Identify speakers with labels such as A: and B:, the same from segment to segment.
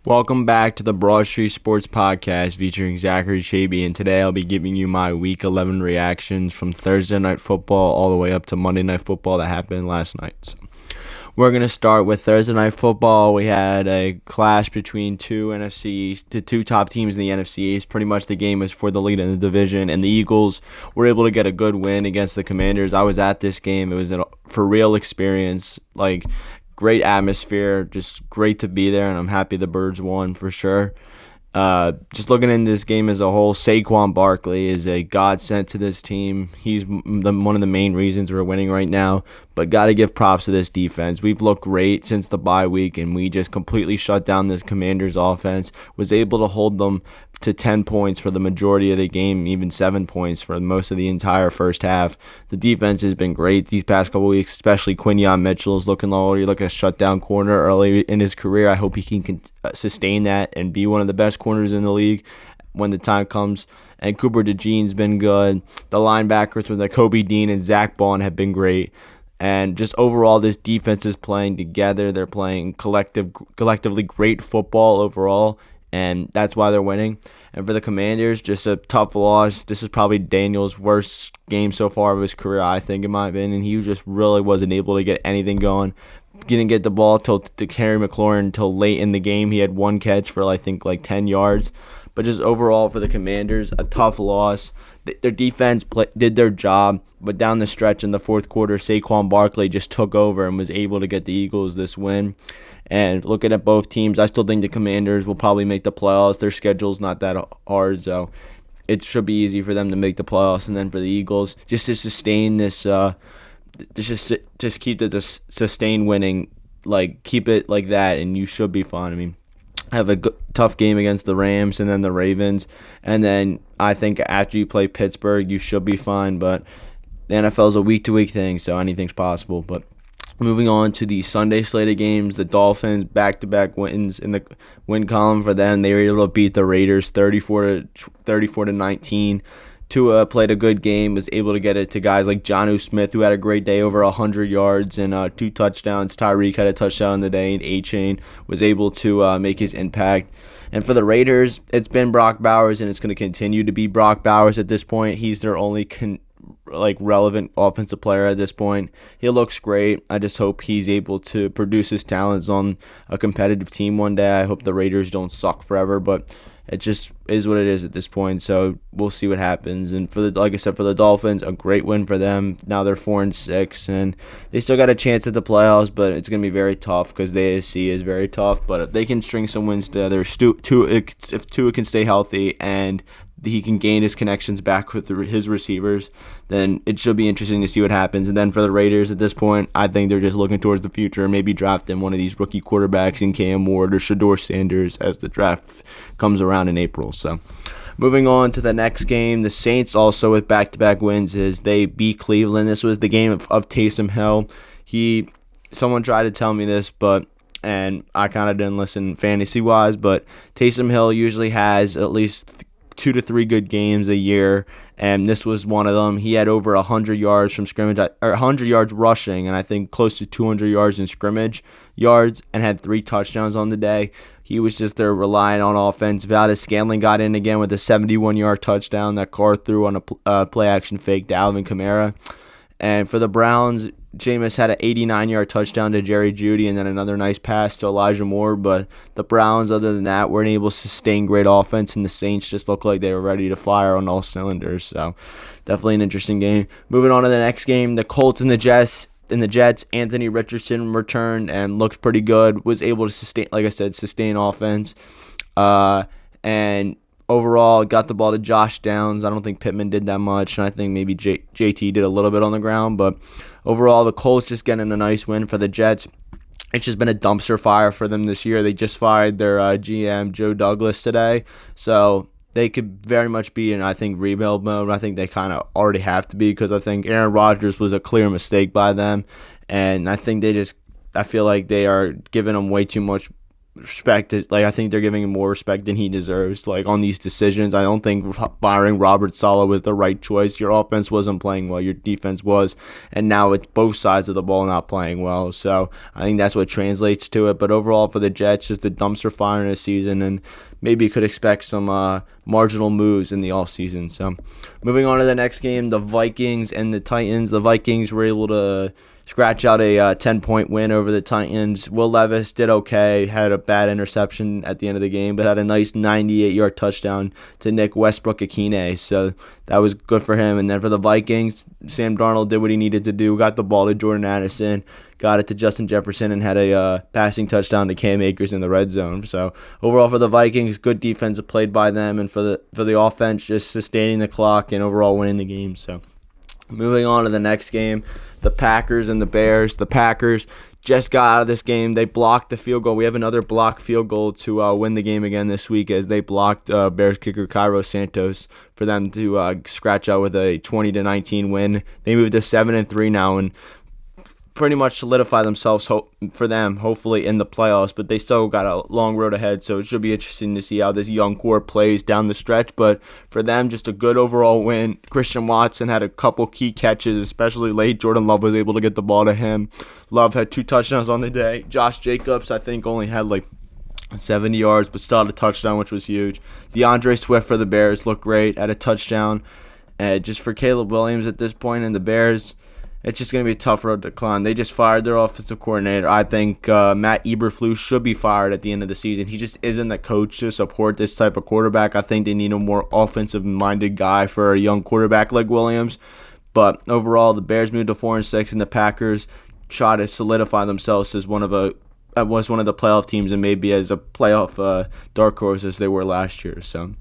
A: Welcome back to the Broad Street Sports Podcast featuring Zachary Shaby, and today I'll be giving you my Week 11 reactions from Thursday Night Football all the way up to Monday Night Football that happened last night. So we're going to start with Thursday Night Football. We had a clash between the two top teams in the NFC East. Pretty much the game was for the lead in the division, and the Eagles were able to get a good win against the Commanders. I was at this game. It was a for real experience, great atmosphere, just great to be there, and I'm happy the Birds won for sure. Just looking into this game as a whole, Saquon Barkley is a godsend to this team. He's one of the main reasons we're winning right now, but got to give props to this defense. We've looked great since the bye week, and we just completely shut down this Commanders offense, was able to hold them to 10 points for the majority of the game, even 7 points for most of the entire first half. The defense has been great these past couple weeks, especially Quinyon Mitchell is looking like a shutdown corner early in his career. I hope he can sustain that and be one of the best corners in the league when the time comes. And Cooper DeJean's been good. The linebackers with Kobe Dean and Zach Bond have been great. And just overall, this defense is playing together. They're playing collectively great football overall, and that's why they're winning. And for the Commanders, just a tough loss. This is probably Daniel's worst game so far of his career, I think, in my opinion. He just really wasn't able to get anything going. Didn't get the ball to Terry McLaurin until late in the game. He had one catch for, I think, 10 yards. But just overall for the Commanders, a tough loss. Their defense did their job, but down the stretch in the fourth quarter, Saquon Barkley just took over and was able to get the Eagles this win. And looking at both teams, I still think the Commanders will probably make the playoffs. Their schedule's not that hard, so it should be easy for them to make the playoffs. And then for the Eagles, just to sustain this, just keep the sustained winning, keep it like that, and you should be fine. I mean, have a tough game against the Rams and then the Ravens, and then I think after you play Pittsburgh, you should be fine. But the NFL is a week-to-week thing, so anything's possible. But moving on to the Sunday slate of games, the Dolphins back-to-back wins in the win column for them. They were able to beat the Raiders 34-19. Tua played a good game, was able to get it to guys like Jonnu Smith, who had a great day, over 100 yards and 2 touchdowns. Tyreek had a touchdown today, and A-Chain was able to make his impact. And for the Raiders, it's been Brock Bowers, and it's going to continue to be Brock Bowers at this point. He's their only relevant offensive player at this point. He looks great. I just hope he's able to produce his talents on a competitive team one day. I hope the Raiders don't suck forever, but it just is what it is at this point, so we'll see what happens. And like I said, for the Dolphins, a great win for them. Now they're 4-6, and they still got a chance at the playoffs, but it's going to be very tough because the AFC is very tough. But if they can string some wins together, if Tua can stay healthy and he can gain his connections back with his receivers, then it should be interesting to see what happens. And then for the Raiders at this point, I think they're just looking towards the future, maybe drafting one of these rookie quarterbacks in Cam Ward or Shedeur Sanders as the draft comes around in April. So moving on to the next game, the Saints also with back-to-back wins as they beat Cleveland. This was the game of Taysom Hill. Someone tried to tell me this, and I kind of didn't listen fantasy-wise, but Taysom Hill usually has at least 2 to 3 good games a year, and this was one of them. He had over 100 yards from scrimmage, or 100 yards rushing, and I think close to 200 yards in scrimmage yards, and had 3 touchdowns on the day. He was just there relying on offense. Valdes-Scantling got in again with a 71-yard touchdown that Carr threw on a play-action fake to Alvin Kamara. And for the Browns, Jameis had an 89-yard touchdown to Jerry Jeudy and then another nice pass to Elijah Moore. But the Browns, other than that, weren't able to sustain great offense, and the Saints just looked like they were ready to fire on all cylinders. So definitely an interesting game. Moving on to the next game, the Colts and the Jets. Anthony Richardson returned and looked pretty good. Was able to sustain offense. And overall, got the ball to Josh Downs. I don't think Pittman did that much, and I think maybe JT did a little bit on the ground. But overall, the Colts just getting a nice win. For the Jets, it's just been a dumpster fire for them this year. They just fired their GM, Joe Douglas, today. So they could very much be in, I think, rebuild mode. I think they kind of already have to be because I think Aaron Rodgers was a clear mistake by them. And I think I feel like they are giving them way too much respect is like I think they're giving him more respect than he deserves. Like on these decisions, I don't think firing Robert Saleh was the right choice. Your offense wasn't playing well, your defense was, and now it's both sides of the ball not playing well. So I think that's what translates to it. But overall, for the Jets, just a dumpster fire in a season, and maybe could expect some marginal moves in the offseason. So moving on to the next game, the Vikings and the Titans. The Vikings were able to scratch out a 10-point win over the Titans. Will Levis did okay, had a bad interception at the end of the game, but had a nice 98-yard touchdown to Nick Westbrook-Akine, so that was good for him. And then for the Vikings, Sam Darnold did what he needed to do, got the ball to Jordan Addison, got it to Justin Jefferson, and had a passing touchdown to Cam Akers in the red zone. So overall for the Vikings, good defense played by them, and for the offense, just sustaining the clock and overall winning the game. So moving on to the next game, the Packers and the Bears. The Packers just got out of this game. They blocked the field goal. We have another blocked field goal to win the game again this week, as they blocked Bears kicker Cairo Santos for them to scratch out with a 20-19 win. They moved to 7-3 now, and pretty much solidify themselves for them, hopefully, in the playoffs, but they still got a long road ahead, so it should be interesting to see how this young core plays down the stretch. But for them, just a good overall win. Christian Watson had a couple key catches, especially late. Jordan Love was able to get the ball to him. Love had 2 touchdowns on the day. Josh Jacobs, I think, only had like 70 yards, but still had a touchdown, which was huge. DeAndre Swift for the Bears looked great, had a touchdown. Just for Caleb Williams at this point in the Bears, it's just going to be a tough road to climb. They just fired their offensive coordinator. I think Matt Eberflus should be fired at the end of the season. He just isn't the coach to support this type of quarterback. I think they need a more offensive-minded guy for a young quarterback like Williams. But overall, the Bears moved to 4-6, and the Packers try to solidify themselves as one of the playoff teams, and maybe as a playoff dark horse as they were last year. So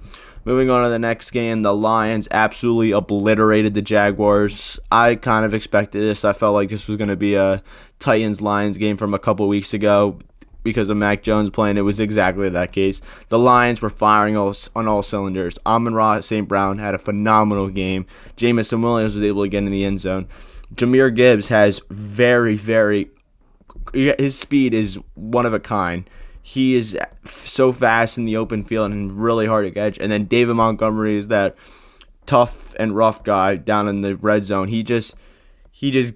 A: moving on to the next game, the Lions absolutely obliterated the Jaguars. I kind of expected this. I felt like this was going to be a Titans-Lions game from a couple weeks ago because of Mac Jones playing. It was exactly that case. The Lions were firing on all cylinders. Amon-Ra St. Brown had a phenomenal game. Jameson Williams was able to get in the end zone. Jahmyr Gibbs has his speed is one of a kind. He is so fast in the open field and really hard to catch. And then David Montgomery is that tough and rough guy down in the red zone. He just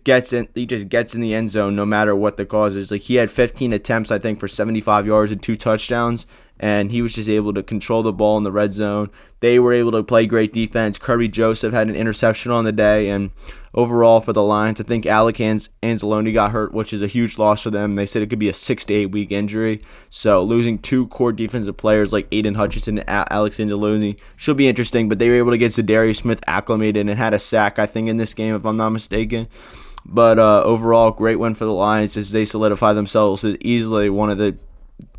A: gets in the end zone no matter what the cause is. Like, he had 15 attempts, I think, for 75 yards and 2 touchdowns, and he was just able to control the ball in the red zone. They were able to play great defense. Kirby Joseph had an interception on the day, and overall for the Lions, I think Alec Anzalone got hurt, which is a huge loss for them. They said it could be a 6 to 8 week injury. So losing 2 core defensive players like Aiden Hutchinson and Alex Anzalone should be interesting, but they were able to get Zadarius Smith acclimated and had a sack, I think, in this game, if I'm not mistaken. But overall, great win for the Lions as they solidify themselves as easily one of the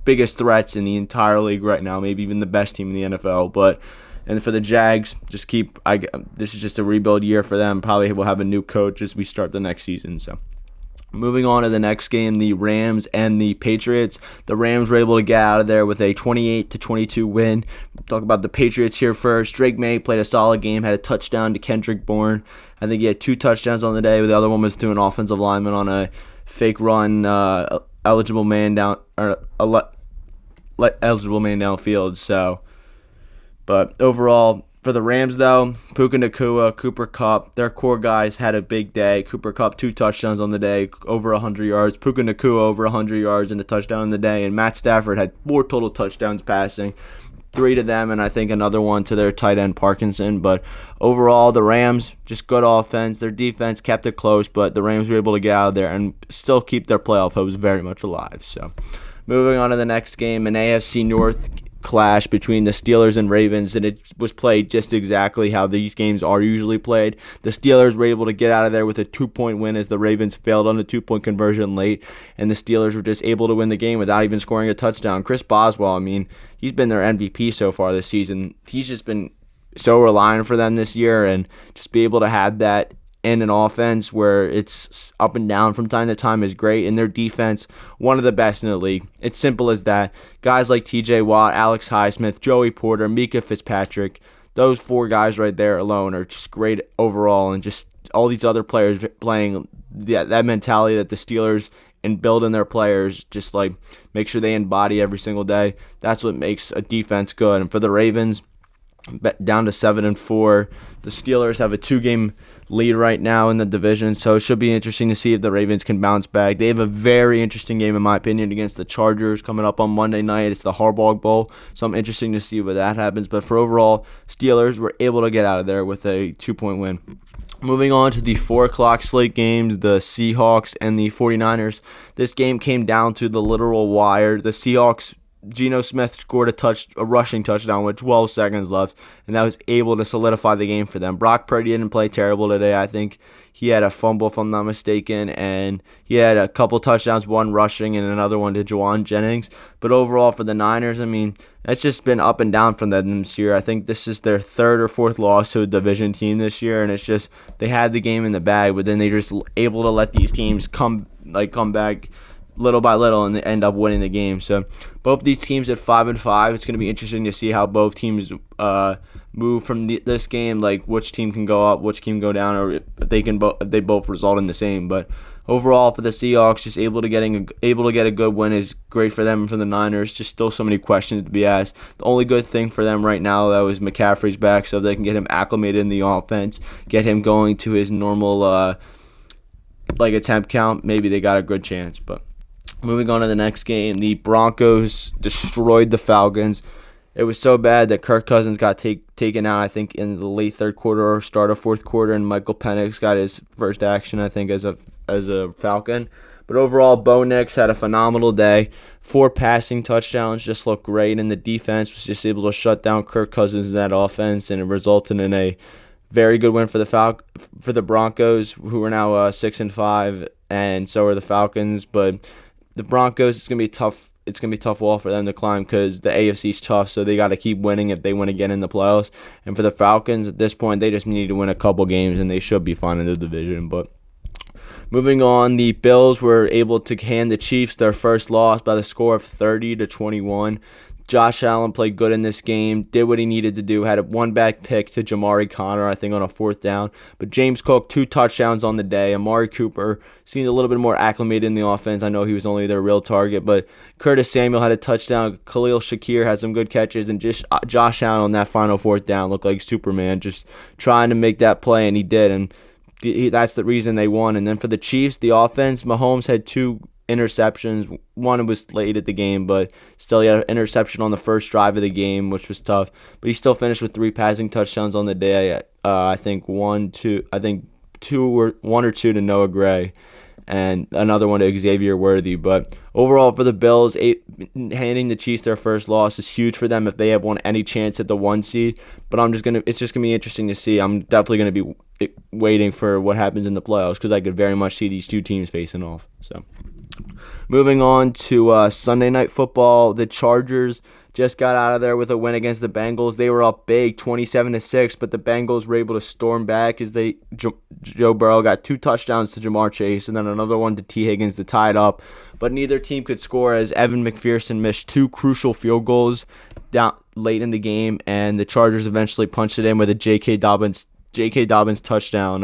A: biggest threats in the entire league right now, maybe even the best team in the NFL. And for the Jags, this is just a rebuild year for them. Probably will have a new coach as we start the next season. So moving on to the next game, the Rams and the Patriots. The Rams were able to get out of there with a 28-22 win. Talk about the Patriots here first. Drake May played a solid game, had a touchdown to Kendrick Bourne. I think he had 2 touchdowns on the day, but the other one was to an offensive lineman on a fake run, eligible man downfield. So, but overall, for the Rams, though, Puka Nacua, Cooper Kupp, their core guys had a big day. Cooper Kupp, 2 touchdowns on the day, over 100 yards. Puka Nacua, over 100 yards and a touchdown on the day. And Matt Stafford had 4 total touchdowns passing, 3 to them, and I think another one to their tight end Parkinson. But overall, the Rams, just good offense. Their defense kept it close, but the Rams were able to get out of there and still keep their playoff hopes very much alive. So, moving on to the next game, an AFC North clash between the Steelers and Ravens, and it was played just exactly how these games are usually played. The Steelers were able to get out of there with a 2-point win as the Ravens failed on the 2-point conversion late, and the Steelers were just able to win the game without even scoring a touchdown. Chris Boswell, I mean, he's been their MVP so far this season. He's just been so reliant for them this year, and just be able to have that in an offense where it's up and down from time to time is great, and their defense, one of the best in the league. It's simple as that. Guys like TJ Watt, Alex Highsmith, Joey Porter, Mika Fitzpatrick, those 4 guys right there alone are just great overall, and just all these other players playing that mentality that the Steelers and building their players, just like make sure they embody every single day. That's what makes a defense good. And for the Ravens, down to 7-4. The Steelers have a 2-game lead right now in the division, so it should be interesting to see if the Ravens can bounce back. They have a very interesting game, in my opinion, against the Chargers coming up on Monday night. It's the Harbaugh Bowl, so I'm interested to see what that happens. But for overall, Steelers were able to get out of there with a 2-point win. Moving on to the 4 o'clock slate games, the Seahawks and the 49ers. This game came down to the literal wire. The Seahawks, Geno Smith scored a rushing touchdown with 12 seconds left, and that was able to solidify the game for them. Brock Purdy didn't play terrible today. I think he had a fumble, if I'm not mistaken, and he had a couple touchdowns, one rushing and another one to Juwan Jennings. But overall for the Niners, I mean, it's just been up and down from them this year. I think this is their 3rd or 4th loss to a division team this year, and it's just they had the game in the bag, but then they just able to let these teams come back little by little and they end up winning the game. So both these teams at 5-5. It's going to be interesting to see how both teams move from this game, like which team can go up, which team go down, or if they both result in the same. But overall for the Seahawks, just able to get a good win is great for them and for the Niners. Just still so many questions to be asked. The only good thing for them right now though is McCaffrey's back, so they can get him acclimated in the offense, get him going to his normal attempt count. Maybe they got a good chance. But moving on to the next game, the Broncos destroyed the Falcons. It was so bad that Kirk Cousins got taken out, I think, in the late 3rd quarter or start of 4th quarter, and Michael Penix got his first action, I think, as a Falcon. But overall, Bo Nix had a phenomenal day. 4 passing touchdowns, just looked great, and the defense was just able to shut down Kirk Cousins in that offense, and it resulted in a very good win for the Broncos, who are now 6-5, and so are the Falcons. But the Broncos, it's gonna be tough. It's gonna be a tough wall for them to climb because the AFC's tough, so they got to keep winning if they want to get in the playoffs. And for the Falcons, at this point, they just need to win a couple games, and they should be fine in the division. But moving on, the Bills were able to hand the Chiefs their first loss by the score of 30-21. Josh Allen played good in this game, did what he needed to do, had a one-back pick to Jamari Conner, I think, on a 4th down. But James Cook, 2 touchdowns on the day. Amari Cooper seemed a little bit more acclimated in the offense. I know he was only their real target, but Curtis Samuel had a touchdown. Khalil Shakir had some good catches, and just Josh Allen on that final 4th down looked like Superman, just trying to make that play, and he did, and that's the reason they won. And then for the Chiefs, the offense, Mahomes had 2 interceptions. One was late at the game, but still he had an interception on the first drive of the game, which was tough. But he still finished with 3 passing touchdowns on the day. I think one or two to Noah Gray, and another one to Xavier Worthy. But overall for the Bills, handing the Chiefs their first loss is huge for them if they have any chance at the 1 seed. But it's just gonna be interesting to see. I'm definitely gonna be waiting for what happens in the playoffs because I could very much see these 2 teams facing off. So. Moving on to Sunday Night Football, the Chargers just got out of there with a win against the Bengals. They were up big, 27-6, but the Bengals were able to storm back as Joe Burrow got 2 touchdowns to Jamar Chase and then another one to T. Higgins to tie it up. But neither team could score as Evan McPherson missed 2 crucial field goals down late in the game, and the Chargers eventually punched it in with a J.K. Dobbins touchdown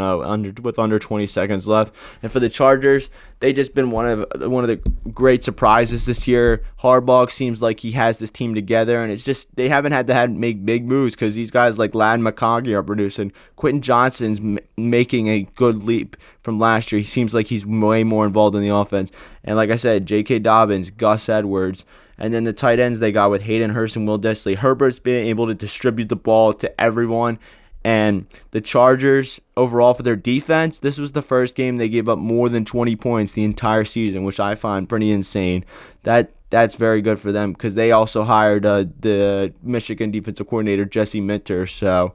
A: with under 20 seconds left. And for the Chargers, they just been one of the great surprises this year. Harbaugh seems like he has this team together, and it's just they haven't had to make big moves because these guys like Ladd McConkey are producing. Quentin Johnston's making a good leap from last year. He seems like he's way more involved in the offense. And like I said, J.K. Dobbins, Gus Edwards, and then the tight ends they got with Hayden Hurst and Will Dissly. Herbert's been able to distribute the ball to everyone. And the Chargers, overall for their defense, this was the first game they gave up more than 20 points the entire season, which I find pretty insane. That's very good for them because they also hired the Michigan defensive coordinator, Jesse Minter. So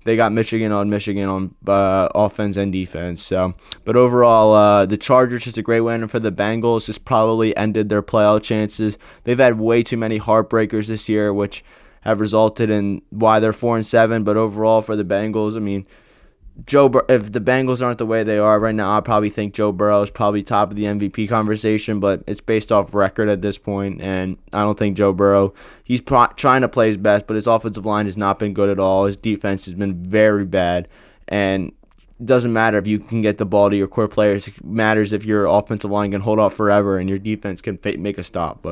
A: they got Michigan on offense and defense. So, but overall, the Chargers is a great win for the Bengals. Just probably ended their playoff chances. They've had way too many heartbreakers this year, which have resulted in why they're 4-7. But overall for the Bengals, I mean, if the Bengals aren't the way they are right now, I probably think Joe Burrow is probably top of the MVP conversation, but it's based off record at this point, and I don't think Joe Burrow, he's trying to play his best, but his offensive line has not been good at all. His defense has been very bad, and it doesn't matter if you can get the ball to your core players. It matters if your offensive line can hold off forever and your defense can make a stop.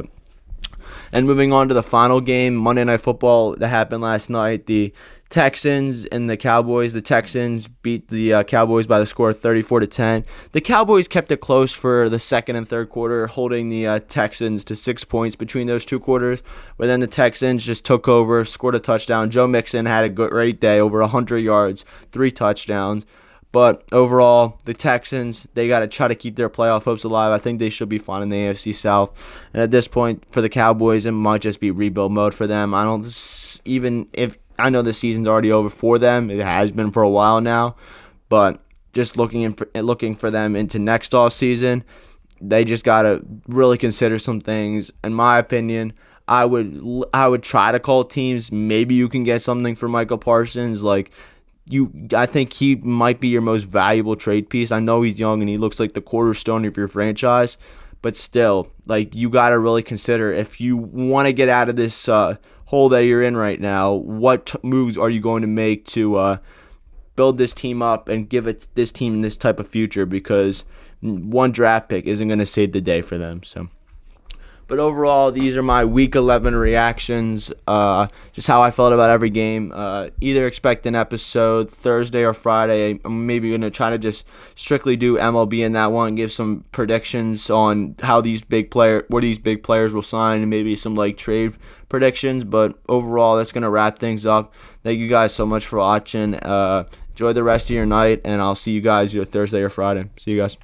A: And moving on to the final game, Monday Night Football that happened last night, the Texans and the Cowboys. The Texans beat the Cowboys by the score of 34-10. The Cowboys kept it close for the second and third quarter, holding the Texans to 6 points between those two quarters. But then the Texans just took over, scored a touchdown. Joe Mixon had a great day, over 100 yards, 3 touchdowns. But overall, the Texans, they got to try to keep their playoff hopes alive. I think they should be fine in the AFC South. And at this point, for the Cowboys, it might just be rebuild mode for them. I know the season's already over for them. It has been for a while now. But just looking for them into next off season, they just got to really consider some things. In my opinion, I would try to call teams. Maybe you can get something for Michael Parsons. I think he might be your most valuable trade piece. I know he's young and he looks like the cornerstone of your franchise, but still, you got to really consider, if you want to get out of this hole that you're in right now, what moves are you going to make to build this team up and give this team this type of future, because one draft pick isn't going to save the day for them. But overall, these are my Week 11 reactions, just how I felt about every game. Either expect an episode Thursday or Friday. I'm maybe going to try to just strictly do MLB in that one, give some predictions on how these big players will sign, and maybe some trade predictions. But overall, that's going to wrap things up. Thank you guys so much for watching. Enjoy the rest of your night, and I'll see you guys either Thursday or Friday. See you guys.